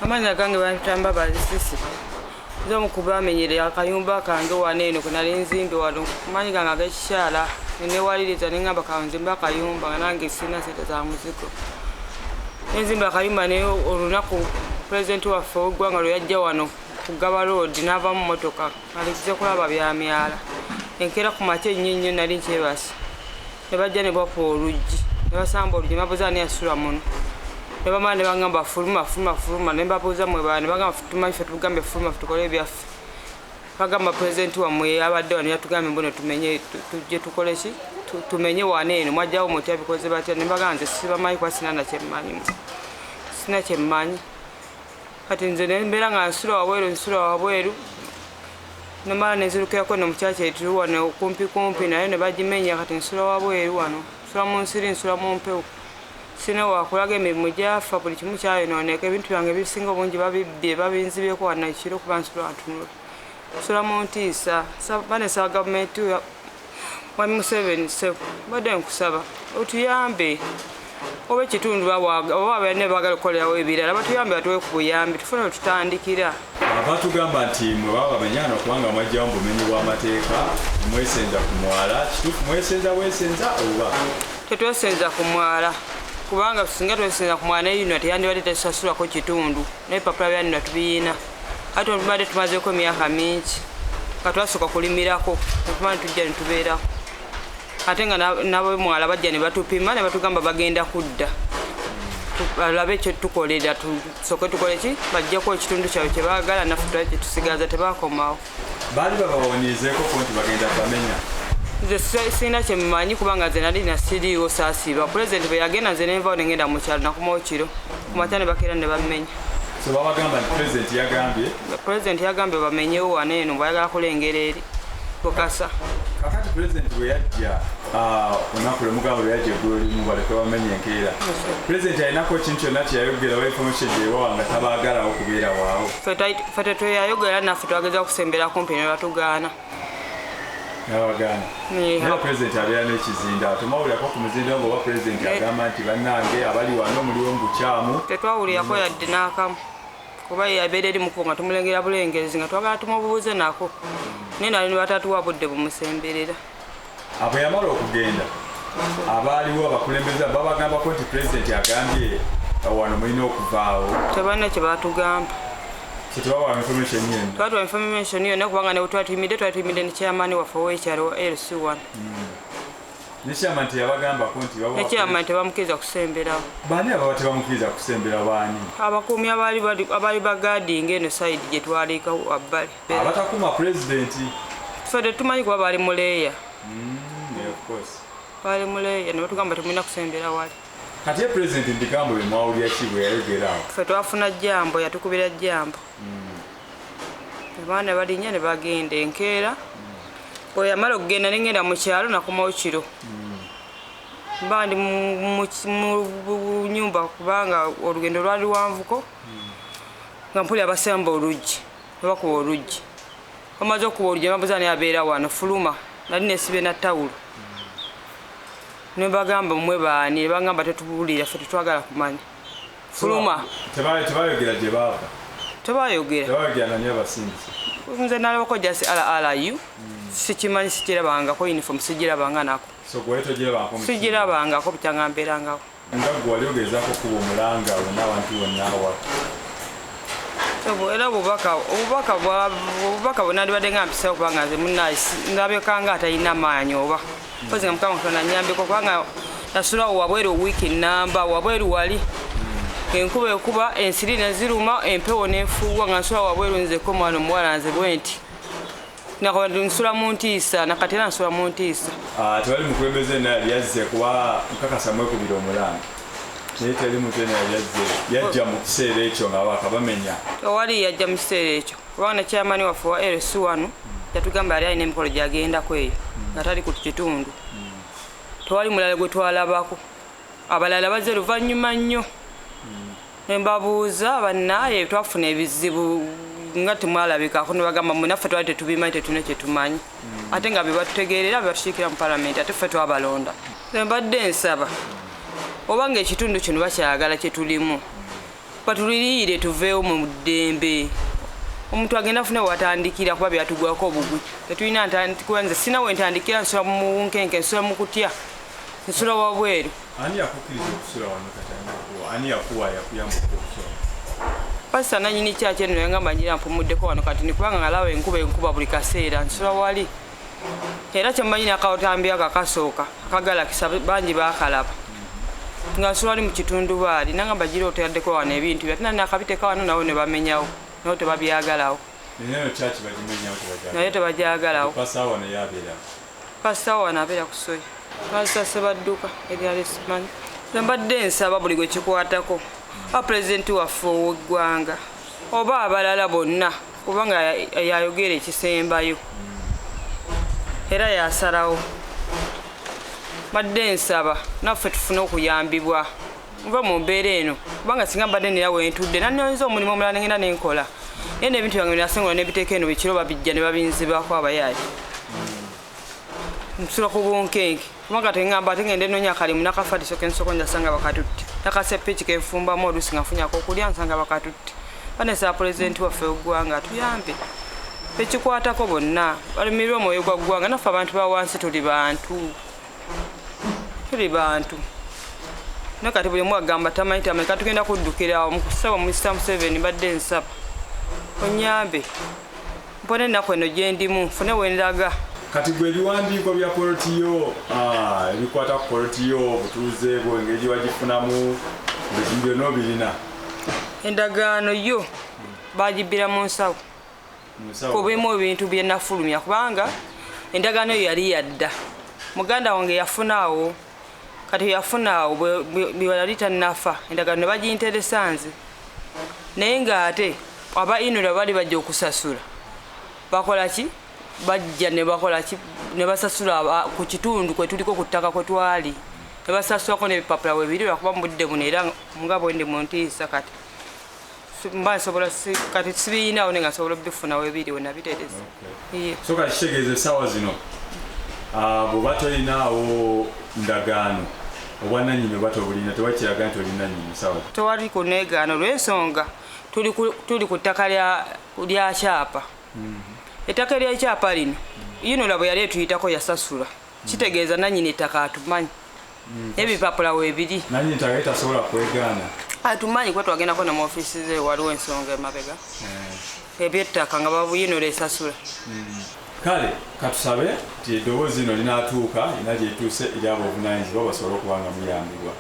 Amanya gange bayita Mbabazi Cissy. Nze omukuba amenyere akayumba kange waneeno kwe nali nzimbe wano kumanyi gange ag'ekikyala newaliriza nengamba kanzimbe akayumba nga nange sina sente za muzigo. Nenzimbe akayumba naye olunaku pulezidenti waffe w'eggwanga lwe yajja wano kugaba loodi n'ava mu mmotoka alikize kulaba bya myala. Enkeera ku makya ennyo nali nkyebase. Ne bajja ne bakuba oluggi ne basamba oluggi ne babuuza ani yasula muno. Ne bamala ne bagamba fuluma ne mbabuuza mwe bani bagamba tumanyi ffe tugambe fuluma tukole ebyaffe. Bagamba pulezidenti wammwe abadde wano yatugambye mbuno tumenye tujje tukole ki tumenye waneeno mwajjawo mutya bikoze batya ne bagamba nze sibamanyi kwa sina kyemmanyi. Kati nze ne mbeera nga nsula wabweru nemala nenzirukirako ne mukyakye tuli wano kumpi naye ne bagimenya kati nsula wabweru wano nsula mu nsiri nsula mu mpewo. Sina wakulaga emirimu gyafa buli kimu kyayonooneka ebintu byange ebisinga obungi babibbye babinzibyeko wano ekiro kuba nsula ntunula. Nsula mu ntiisa bane saba gavumenti wa Museveni badde nkusaba otuyambe oba ekitundu oba abalina baagala okukolerawo ebirala batuyambe batuwe ku buyambi tufune wetutandikira. Batugamba nti mwe baba bamenyana okubanga mwajjawo mu bumenyi bw'amateeka mwesenza ku mwala kituufu mwesenza oba tetwesenza ku mwala kubanga singa twesenza ku mwala neyino teyandibadde tesasulako kitundu n'ebipapula byanino tubiyina ate tubadde tumazeeko emyaka mingi nga twasooka kulimirako netumanyi tujja netubeerako ate nga nabomwala bajja ne batupima ne batugamba bagenda kudda balabe ekyo tukolera tusooke tukole ki bajjako ekitundu kyabwe kye baagala naffe tusigaza tebakomawo. Baali babawoniizeeko nti bagenda bamenya? Nze sirina kyemmanyi kubanga nze nali nasiriiwo saasiiba pulezidenti bwe yagenda nze nenvawo nengenda mu kyalo nakumawo kiro ku makya ne bakeera ne bamenya. So babagamba nti pulezidenti yagambye bamenyewo waneeno bwayagala kulengera eri bukasa. Kakati pulezidenti bwe yajja olunaku lwe mugamba lwe yajja eggulu limu baleke bamenye enkeera pulezidenti alinako kintu kyonna kyeyayogerawo information gyewawanga tabaagalawo kubeera waawo. Ffe tetweyayogera naffe twageza okusembera kumpi ne batugaana. Nabagaana. Naye pulezidenti abeera n'ekizinda temawulirako ku muzinda ng'oba pulezidenti agamba nti bannange abali wano muliwo mu bukyamu. Tetwawulirako yadde n'akamu kuba yabeera eri mukubo nga tumulengera bulengezi nga twagala tumubuuze nako naye nali ne batatuwa budde bumusemberera. Abo yamala okugenda abaaliwo abakulembeze babagambako nti pulezidenti agambye wano mulina okuvaawo. Tebalina kye batugamba. Tebawa information yenu. Twatwa information yenu kubanga ne twatuyimidde ne chairman waffe w'ekyalo RRU. Ne chairman yabagambako nti bawa. Ne chairman tebamukiriza kusemberawo. Baani ababa tebamukiriza kusembera baani? Abakuumi abaali bagadinga eno side gye twaliika wabbali. Abatakuuma pulezidenti. Ffe tetumanyi kuba baali muleeya. Of course. Baali muleeya ne batugamba temulina kusembera wali. Kati ye pulezidenti ndigambo bwe mwawulira ki bwe yayogera awo? Ffe twafuna jambo yatukubira jambo. Abaana balinnya ne bagenda enkeera. Bwe yamala okugenda nengenda mu kyalo nakomawo kiro. Bandi mu nnyumba kubanga olugendo lwali lwanvuko nga mpulira abasamba oluggi ne bakuba oluggi. Bamaze okuba oluggi babuuza ani abeera wano fuluma nali neesibye na tawulo. Ne bagamba mmwe baani ne bagamba tetubuulira ffe tetwagala kumanya. Fuluma. Tebayogera gye baava? Tebayogera. Tebayogera nani abasindise? Nze nalabako just RRU. Sikimanyi sikirabangako uniform sigirabanga nako. So gwe togirabangako? Sigirabangako bukyanga mbeerangawo. Nga gwe wali ogezaako kuba omulanga wonna abantu bonna awa? Era obubaka bwe nandibadde nga mpisawo kubanga nze ndabekanga atalina maanyi oba mpozi nga Mukama Katonda annyambeko kubanga nasulawo wabweru wiiki nnamba wabweru wali enkuba ekuba ensiri ne ziruma empewo n'enfuuwa nga nsula wabweru nzeko mwana omuwala nze bwe nti nsula mu ntiisa nakati era nsula mu ntiisa. Tewali mukulembeze naye yazze kuba nkakasa mwekubira omulanga naye teri muntu ena yajja mu kiseera ekyo nga bakabamenya. Tewali yajja mu kiseera ekyo kubanga chairman waffe wa RRU yatugamba yali alina emikolo gyagendako eyo nga tali ku kitundu. Tewali mulala gwe twalabako abalala bazze luvannyuma nnyo ne mbabuuza bannaye twafuna ebizibu nga temwalabikako ne bagamba munaffe twali tetubimanyi tetulina kye tumanyi ate nga be batutegeerera be batukiikira mu palamenti ate ffe twabalonda. Mbadde nsaba obanga ekitundu kino bakyagala kye tulimu batuliriire tuveewo mu ddembe. Omuntu agenda afune watandikira kuba byatugwako obugwi. Tetulina nze sina we ntandikira nsula mu nkenke, nsula mu kutya, nsula wabweru. Ani yakukkiriza okusula wano kati? Ani yakuwa yakuyamba okusula? Pasita nannyini kyaki eno yangamba ngira mpumuddeko wano kati nikubanga ngalawa enkuba buli kaseera nsula wali. Era kyemmanyi n'akatambi ako akasooka akagalakisa bangi baakalaba. Nga nsula wali mu kitundu baali nangamba gira oteyaddeko wano ebintu byatina nakabiteeka wano nawe ne bamenyawo nawe tebabyagalawo. Naye tebagyagalawo. Pasita wano abeera ku Soya. Pasita Sebadduka eryali simanyi. Mbadde nsaba buli gwe kikwatako pulezidenti waffe ow'eggwanga oba abalala bonna kubanga yayogera ekisembayo era yasalawo. Mbadde nsaba naffe tufune okuyambibwa nva mu mbeera eno kubanga singa mbadde nera wentudde nannyonza omulimu omulala ngenda nenkola naye n'ebintu byange binasengola n'ebiteeka eno bikiro babijja ne babinzibako abayaayi. Nsula ku bunkenke kubanga tengamba ate ngende noonya akalimu nakafatiso kensoko njasanga bakatutte nakasepiki kenfumbamu oluusi nga nfunyako okulya nsanga bakatutte. Banesaba pulezidenti waffe w'eggwanga atuyambe bekikwatako bonna balumirwe omwoyo gwa ggwanga. Naffe abantu ba wansi tuli bantu nakati buli mu agamba tamanyi ka tugenda kuddukira mukusaba Mr. Museveni. Badde nsaba onyambe mpone ennaku eno gye ndimu nfune we ndaga. Kati gwe ebiwandiiko bya polotiyo ebikwata ku polotiyo obutuuze bwo engeri wagifunamu buli byonna obirina? Endagaano yo bagibbira mu nsawo kubimu ebintu bye nafulumya kubanga endagaano yo yali yadda. Muganda wange yafunaawo kati yafunaawo bwe yali tannafa endagaano ne baginteresa nze naye ng'ate aba inula bali bajja okusasula bakola ki? Bajja ne bakola ki? Ne basasula ku kitundu kwe tuliko ku ttaka kwe twali ne basasulako n'ebipapula webiri lwakuba mu budde buno era nga bwe ndi mu ntiisa kati mba nsobola kati sibiinawo ne nga nsobola bifuna webiri we nabitereza. So kati kitegeeza essaawa zino bw'oba tolinaawo ndagaano obwannannyini oba tobulina tewakiraga nti olinannyini essaawa? Tewali kuneegaano lw'ensonga tuli ku ttaka lya kyapa. Ettaka ly'ekyapa lino yinola bwe yali etuyitako yasasula kitegeeza nannyini ettaka atumanyi ebipapula weebiri. Nannyini ttaka tasobola kwegaana atumanyi kuba twagendako ne mu ofiisi ze waliwo ensonga emabega eby'ettaka nga babuyinola esasula. Kale katusabe nti eddoboozi lino linaatuuka era gyetuuse eri aboobuvunanyizibwa basobole okuba nga muyambibwa.